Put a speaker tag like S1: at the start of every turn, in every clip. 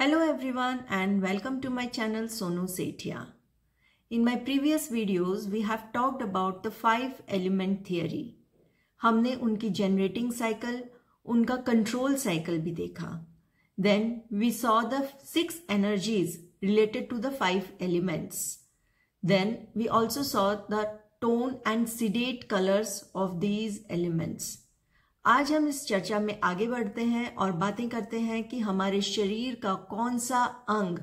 S1: Hello everyone and welcome to my channel Sonu Sethia. In my previous videos we have talked about the 5 element theory. हमने उनकी generating cycle, उनका control cycle भी देखा. Then we saw the 6 energies related to the 5 elements. Then we also saw the tone and sedate colors of these elements. आज हम इस चर्चा में आगे बढ़ते हैं और बातें करते हैं कि हमारे शरीर का कौन सा अंग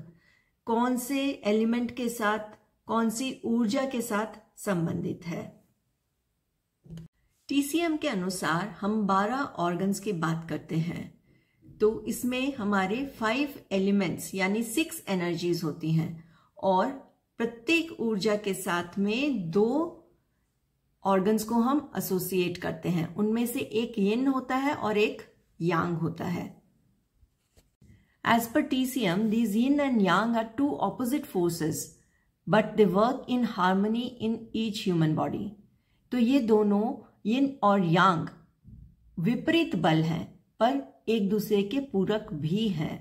S1: कौन से एलिमेंट के साथ, कौन सी ऊर्जा के साथ संबंधित है। टीसीएम के अनुसार हम 12 ऑर्गन्स की बात करते हैं, तो इसमें हमारे 5 एलिमेंट्स यानी 6 एनर्जीज होती हैं और प्रत्येक ऊर्जा के साथ में 2 ऑर्गन्स को हम एसोसिएट करते हैं। उनमें से एक यिन होता है और एक यांग होता है। एज पर TCM, these yin and yang are 2 opposite forces but they work in harmony in each human body. तो ये दोनों यिन और यांग विपरीत बल हैं पर एक दूसरे के पूरक भी हैं।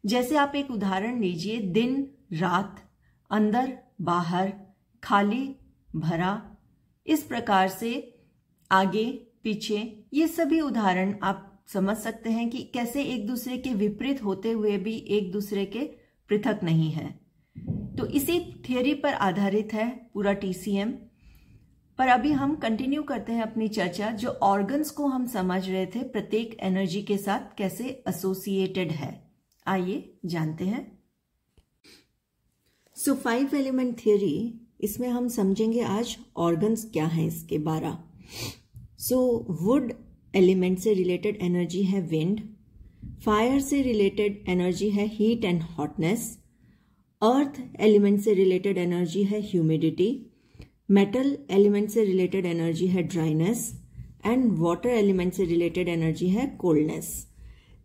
S1: जैसे आप एक उदाहरण लीजिए, दिन रात, अंदर बाहर, खाली भरा, इस प्रकार से आगे पीछे, ये सभी उदाहरण आप समझ सकते हैं कि कैसे एक दूसरे के विपरीत होते हुए भी एक दूसरे के पृथक नहीं है। तो इसी थियरी पर आधारित है पूरा टीसीएम। पर अभी हम कंटिन्यू करते हैं अपनी चर्चा। जो ऑर्गन्स को हम समझ रहे थे प्रत्येक एनर्जी के साथ कैसे एसोसिएटेड है, आइए जानते हैं। सो 5 एलिमेंट थियरी, इसमें हम समझेंगे आज ऑर्गन्स क्या हैं इसके 12। सो वुड एलिमेंट से रिलेटेड एनर्जी है विंड, फायर से रिलेटेड एनर्जी है heat and hotness, earth element से रिलेटेड एनर्जी है ह्यूमिडिटी, मेटल एलिमेंट से रिलेटेड एनर्जी है ड्राइनेस एंड वाटर एलिमेंट से रिलेटेड एनर्जी है कोल्डनेस।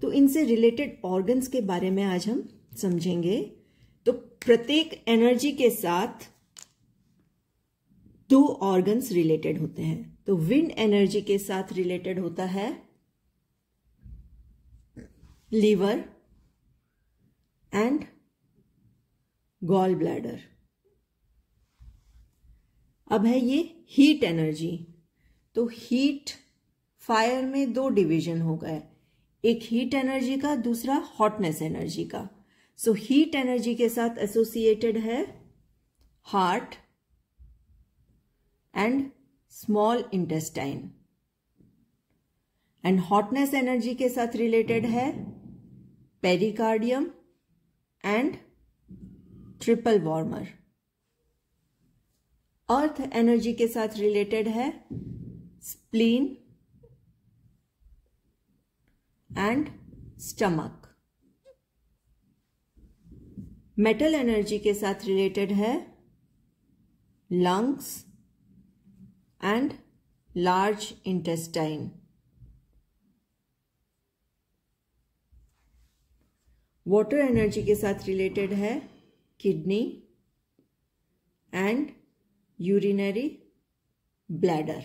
S1: तो इनसे रिलेटेड ऑर्गन्स के बारे में आज हम समझेंगे। तो प्रत्येक एनर्जी के साथ 2 ऑर्गन्स रिलेटेड होते हैं। तो विंड एनर्जी के साथ रिलेटेड होता है लीवर एंड गॉल ब्लैडर। अब है ये हीट एनर्जी। तो हीट फायर में 2 डिवीजन हो गए, एक हीट एनर्जी का, दूसरा हॉटनेस एनर्जी का। सो हीट एनर्जी के साथ एसोसिएटेड है heart and small intestine, and hotness energy के साथ related है pericardium and triple warmer। earth energy के साथ related है spleen and stomach। metal energy के साथ related है lungs and large intestine। Water energy के साथ रिलेटेड है किडनी एंड यूरिनरी ब्लैडर।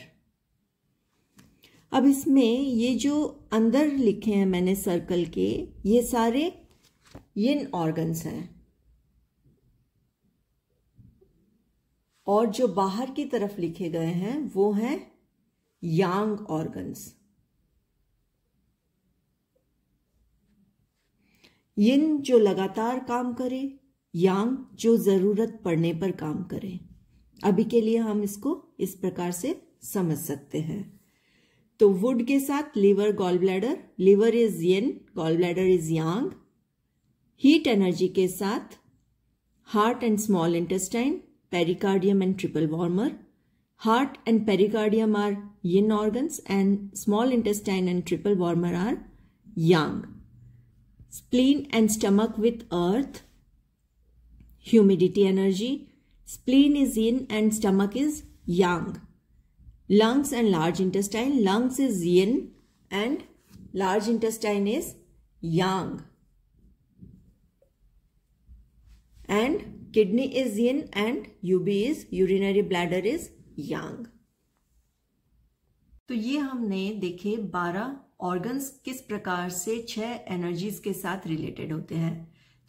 S1: अब इसमें ये जो अंदर लिखे हैं मैंने सर्कल के, ये सारे यिन ऑर्गन्स हैं और जो बाहर की तरफ लिखे गए हैं वो हैं यांग ऑर्गन्स। यिन जो लगातार काम करे, यांग जो जरूरत पड़ने पर काम करे। अभी के लिए हम इसको इस प्रकार से समझ सकते हैं। तो वुड के साथ liver gall bladder, liver is yin, gall bladder is yang. Heat energy के साथ heart and small intestine, pericardium and triple warmer। Heart and pericardium are yin organs and small intestine and triple warmer are yang। Spleen and stomach with earth, humidity energy। Spleen is yin and stomach is yang। Lungs and large intestine, lungs is yin and large intestine is yang। And kidney is yin and UB is urinary bladder is yang। तो ये हमने देखे 12 organs किस प्रकार से 6 energies के साथ related होते हैं।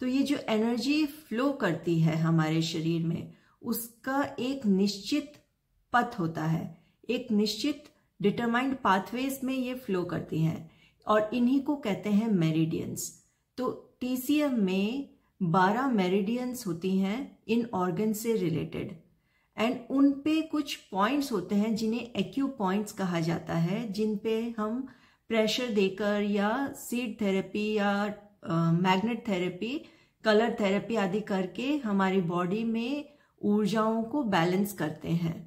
S1: तो ये जो एनर्जी फ्लो करती है हमारे शरीर में, उसका एक निश्चित पथ होता है, एक निश्चित डिटरमाइंड पाथवेज में ये फ्लो करती हैं और इन्हीं को कहते हैं मेरिडियंस। तो टीसीएम में 12 मेरिडियंस होती हैं इन ऑर्गन से रिलेटेड, एंड उन पे कुछ पॉइंट्स होते हैं जिन्हें एक्यू पॉइंट्स कहा जाता है, जिन पे हम प्रेशर देकर या सीड थेरेपी या मैग्नेट थेरेपी, कलर थेरेपी आदि करके हमारी बॉडी में ऊर्जाओं को बैलेंस करते हैं।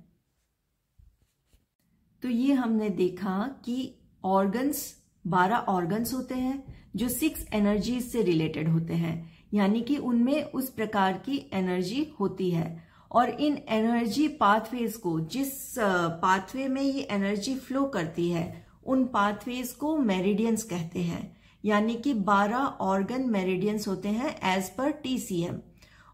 S1: तो ये हमने देखा कि ऑर्गन्स, 12 ऑर्गन्स होते हैं जो 6 एनर्जीज से रिलेटेड होते हैं, यानी कि उनमें उस प्रकार की एनर्जी होती है। और इन एनर्जी पाथवेज को, जिस पाथवे में ये एनर्जी फ्लो करती है, उन पाथवेज को मेरिडियंस कहते हैं। यानी कि 12 ऑर्गन मेरिडियंस होते हैं एज पर टीसीएम।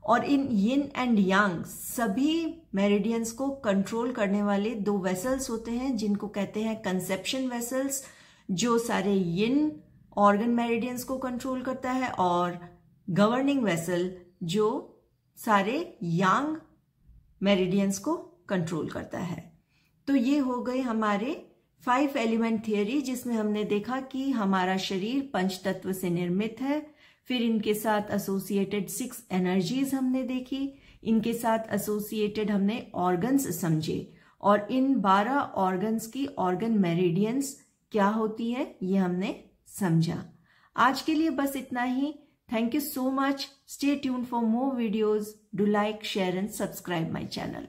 S1: और इन यिन एंड यांग सभी मेरिडियंस को कंट्रोल करने वाले 2 वेसल्स होते हैं, जिनको कहते हैं कंसेप्शन वेसल्स, जो सारे यिन ऑर्गन मेरिडियंस को कंट्रोल करता है, और गवर्निंग वेसल जो सारे यांग मेरिडियंस को कंट्रोल करता है। तो ये हो गए हमारे 5 एलिमेंट थियरी, जिसमें हमने देखा कि हमारा शरीर पंच तत्व से निर्मित है। फिर इनके साथ एसोसिएटेड 6 एनर्जीज हमने देखी, इनके साथ एसोसिएटेड हमने ऑर्गन्स समझे, और इन 12 ऑर्गन्स की ऑर्गन मेरिडियंस क्या होती है ये हमने समझा। आज के लिए बस इतना ही। Thank you so much. Stay tuned for more videos. Do like, share and subscribe my channel.